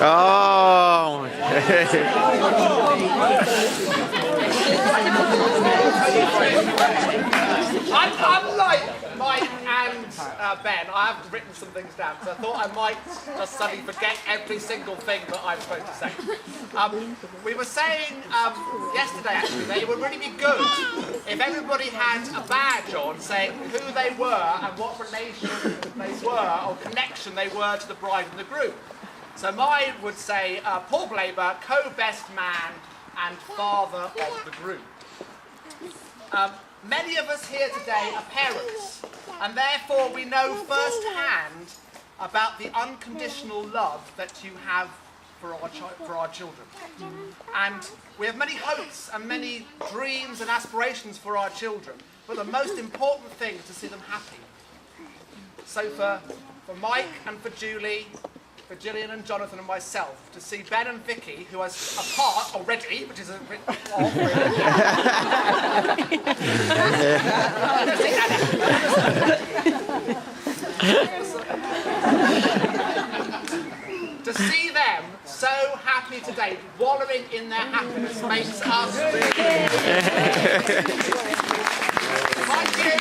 Oh. Unlike Mike and Ben, I have written some things down, so I thought I might just suddenly forget every single thing that I'm supposed to say. We were saying yesterday, actually, that it would really be good if everybody had a badge on saying who they were and what relation they were or connection they were to the bride and the groom. So mine would say Paul Glaber, co-best man and father of the groom. Many of us here today are parents, and therefore we know firsthand about the unconditional love that you have for our children. And we have many hopes and many dreams and aspirations for our children, but the most important thing is to see them happy. So for Mike and for Julie, for Gillian and Jonathan and myself, to see Ben and Vicky, who are apart already, which is a bit odd, really. To see them so happy today, wallowing in their happiness, makes us Mind you,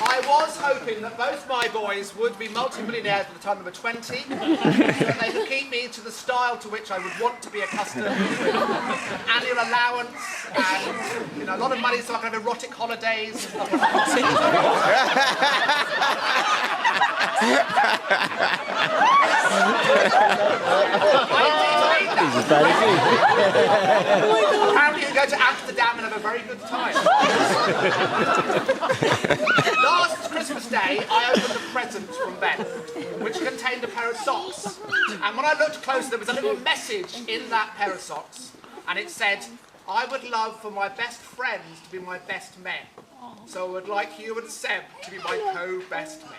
I was hoping that both my boys would be multi-millionaires by the time they were 20, so that they could keep me to the style to which I would want to be accustomed, with annual allowance and a lot of money so I can have erotic holidays and stuff like Apparently you go to Amsterdam and have a very good time. Last Christmas Day, I opened a present from Ben, which contained a pair of socks. And when I looked closer, there was a little message in that pair of socks. And it said, I would love for my best friends to be my best men. So I would like you and Seb to be my co-best men.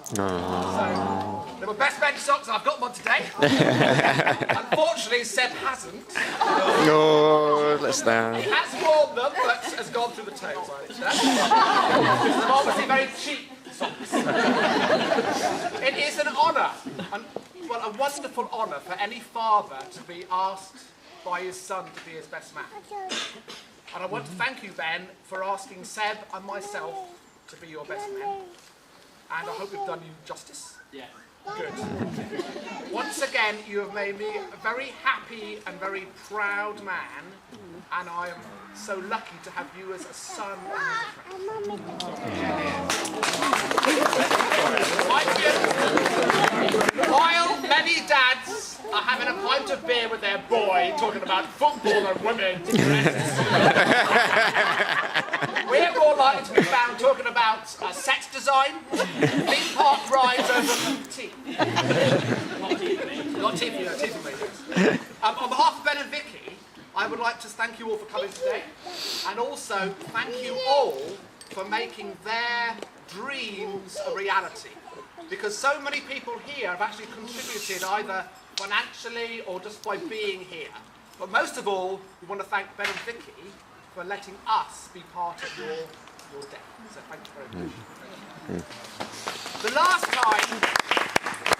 So, they were best men socks, and I've got one today. Unfortunately, Seb hasn't. No, let's down. He has worn them, but has gone through the toes. They're obviously very cheap socks. It is an honour, a wonderful honour for any father to be asked by his son to be his best man. And I want to thank you, Ben, for asking Seb and myself to be your best men. And I hope we've done you justice. Yeah. Good. Once again, you have made me a very happy and very proud man, and I am so lucky to have you as a son and as a friend. While many dads are having a pint of beer with their boy, talking about football and women, we're more likely to be found talking about set design, theme park rides over tea. Not tea for me. On behalf of Ben and Vicky, I would like to thank you all for coming today, and also thank you all for making their dreams a reality. Because so many people here have actually contributed either financially or just by being here. But most of all, we want to thank Ben and Vicky for letting us be part of your day. So thank you very much. The last time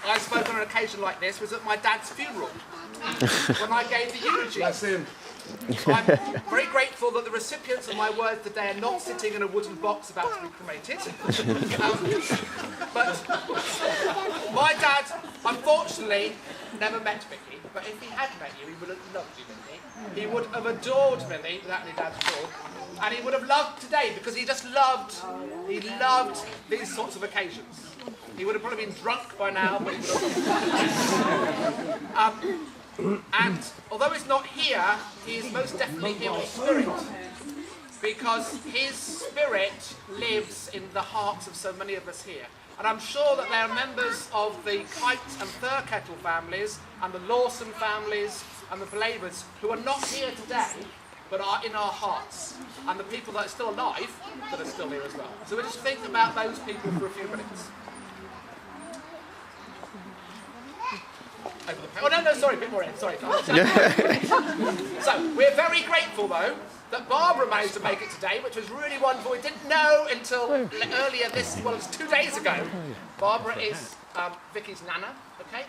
I spoke on an occasion like this was at my dad's funeral, when I gave the eulogy. Bless him. I'm very grateful that the recipients of my words today are not sitting in a wooden box about to be cremated. But my dad, unfortunately, never met Vicky. But if he had met you, he would have loved you, Millie. He would have adored Millie, without any doubt at all. And he would have loved today, because he loved these sorts of occasions. He would have probably been drunk by now, but he would have and although he's not here, he is most definitely here in spirit. Because his spirit lives in the hearts of so many of us here. And I'm sure that there are members of the Kite and Thurkettle families, and the Lawson families, and the Blavers, who are not here today, but are in our hearts. And the people that are still alive, that are still here as well. So we'll just think about those people for a few minutes. Over the Oh, no, sorry, a bit more in, sorry. So, we're very grateful, though, that Barbara managed to make it today, which was really wonderful. We didn't know until earlier this, well, it was 2 days ago. Barbara is Vicky's nana, okay?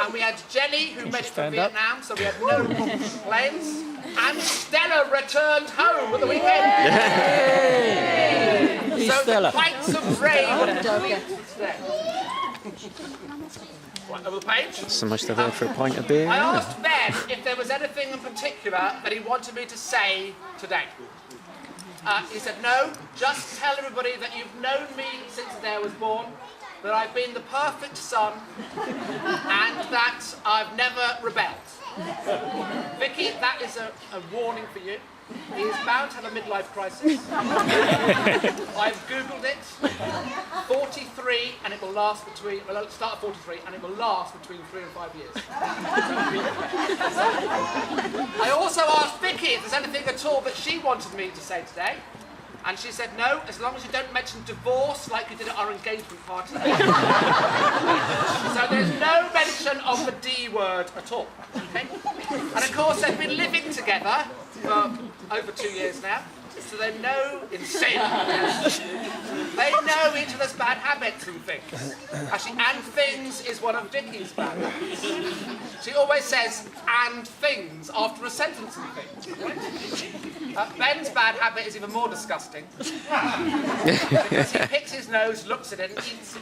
And we had Jenny, who made it from Vietnam, so we had no complaints. And Stella returned home at the weekend. Yay! So the pints of rain today. Right, over the page. So much to have for a pint of beer. I asked Ben if there was anything in particular that he wanted me to say today. He said, no, just tell everybody that you've known me since the day I was born, that I've been the perfect son, and that I've never rebelled. Vicky, that is a warning for you. He is bound to have a midlife crisis. I've Googled it. 43, and it will last between, well, it'll start at 43, and it will last between 3 and 5 years. I also asked Vicky if there's anything at all that she wanted me to say today. And she said, no, as long as you don't mention divorce like you did at our engagement party. So there's no mention of the D word at all. Okay? And of course, they've been living together for over 2 years now. So they know, in sin, they know each other's bad habits and things. Actually, and things is one of Vicky's bad habits. She always says, and things, after a sentence and things. Ben's bad habit is even more disgusting. Because he picks his nose, looks at it, and eats it.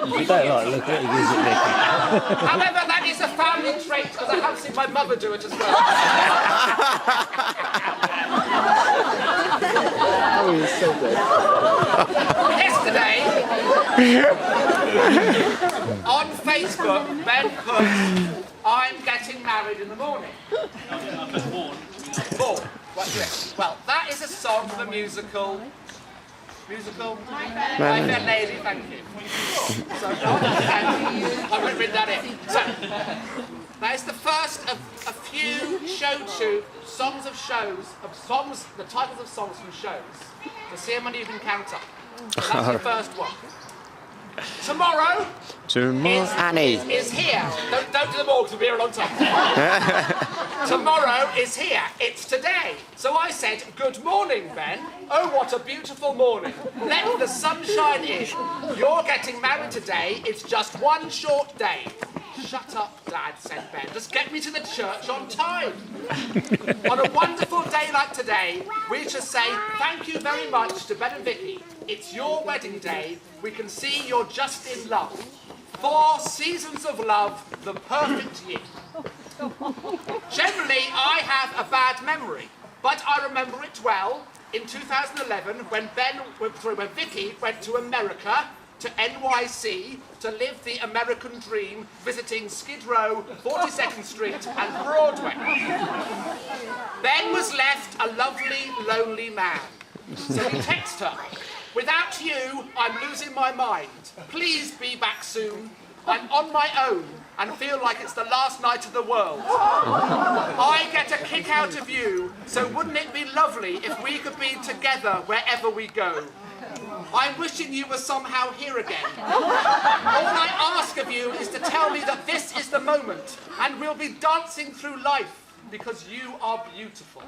You don't like look at it, use it, Vicky. However, that is a family trait, because I have seen my mother do it as well. Oh, he's so good. Yesterday, on Facebook, Ben put, I'm getting married in the morning. Born. Right, yes. Well, that is a song from the musical. My Fair Lady, thank you. So, I've written that in. So, that is the first of a few songs, the titles of songs from shows. To see how many you can count up. So that's the first one. Tomorrow Annie. is here. Don't do them all because we'll be here a long time. Tomorrow is here. It's today. So I said, good morning, Ben. Oh, what a beautiful morning. Let the sun shine in. You're getting married today. It's just one short day. Shut up, Dad, said Ben. Just get me to the church on time. On a wonderful day like today, we should say thank you very much to Ben and Vicky. It's your wedding day. We can see you're just in love. 4 seasons of love, the perfect year. Generally, I have a bad memory, but I remember it well. In 2011, when Vicky went to America, to NYC, to live the American dream, visiting Skid Row, 42nd Street and Broadway. Ben was left a lovely, lonely man. So he texted her, without you, I'm losing my mind. Please be back soon. I'm on my own and feel like it's the last night of the world. I get a kick out of you, so wouldn't it be lovely if we could be together wherever we go? I'm wishing you were somehow here again. All I ask of you is to tell me that this is the moment and we'll be dancing through life because you are beautiful.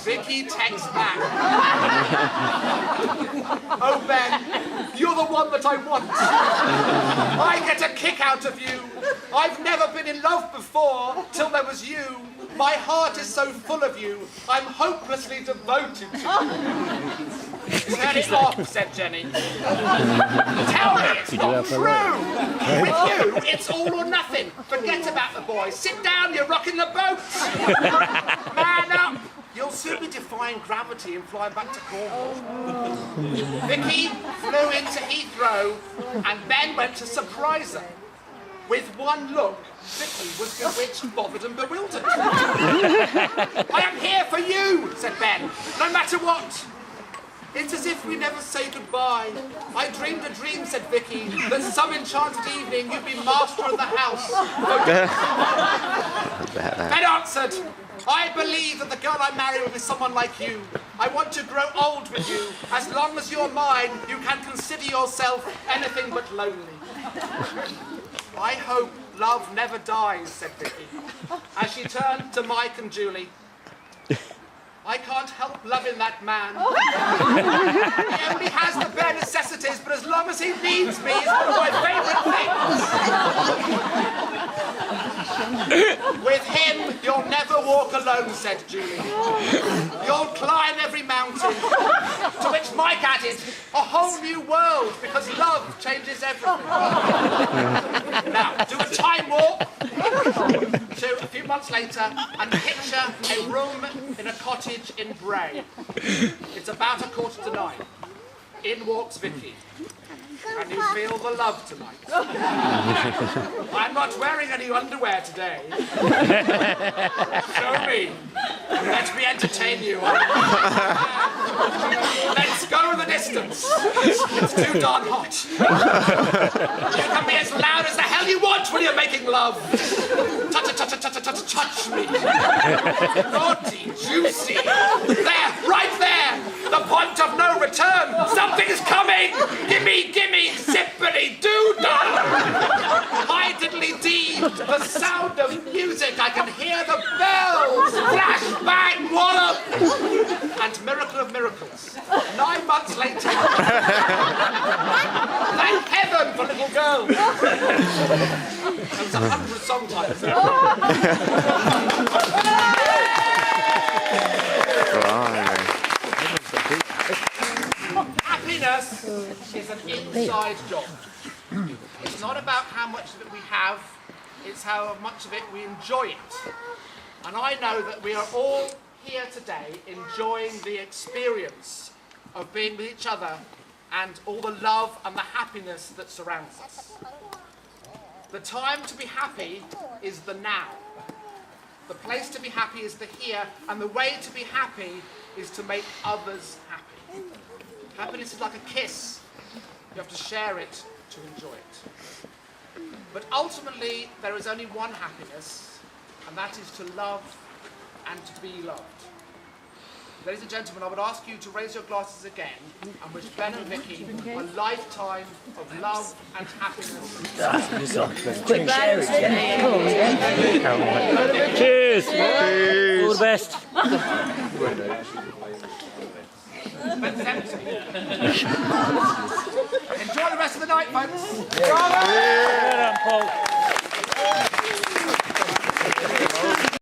Vicky texts back. Oh, Ben, you're the one that I want. I get a kick out of you. I've never been in love before till there was you. My heart is so full of you. I'm hopelessly devoted to you. Turn it off, said Jenny. Tell me it's not true. With you, it's all or nothing. Forget about the boy. Sit down, you're rocking the boat. Man up. You'll soon be defying gravity and flying back to Cornwall. Vicky flew into Heathrow and Ben went to surprise her. With one look, Vicky was bewitched, bothered and bewildered. I am here for you, said Ben, no matter what. It's as if we never say goodbye. I dreamed a dream, said Vicky, that some enchanted evening you'd be master of the house. Ben answered, I believe that the girl I marry will be someone like you. I want to grow old with you. As long as you're mine, you can consider yourself anything but lonely. I hope love never dies, said Vicky, as she turned to Mike and Julie. I can't help loving that man. He only has the bare necessities, but as long as he needs me, he's one of my favourite things. With him, you'll never walk alone, said Julie. You'll climb every mountain. To which Mike added, a whole new world, because love changes everything. Now, do a time warp to a few months later and picture a room in a cottage in Bray. It's about 9:15. In walks Vicky. Can you feel the love tonight? I'm not wearing any underwear today. Show me. Let me entertain you. Let's go the distance. It's too darn hot. You can be as loud as the hell you want when you're making love. Touch me. Naughty, juicy. There, right there. The point of no return. Something's coming. Gimme, zippity doo-dah. Hi diddly-dee. The sound of music. I can hear the bells. Flash, bang, wallop. And miracle of miracles. 9 months later. Thank heaven for little girls. There was 100 song titles there. Happiness is an inside job. It's not about how much of it we have, it's how much of it we enjoy it. And I know that we are all here today enjoying the experience of being with each other and all the love and the happiness that surrounds us. The time to be happy is the now. The place to be happy is the here, and the way to be happy is to make others happy. Happiness is like a kiss. You have to share it to enjoy it. But ultimately, there is only one happiness, and that is to love and to be loved. Ladies and gentlemen, I would ask you to raise your glasses again and wish Ben and Vicky a lifetime of love and happiness. Cheers! All the best! Ben's empty. Enjoy the rest of the night, folks. Well done, Paul.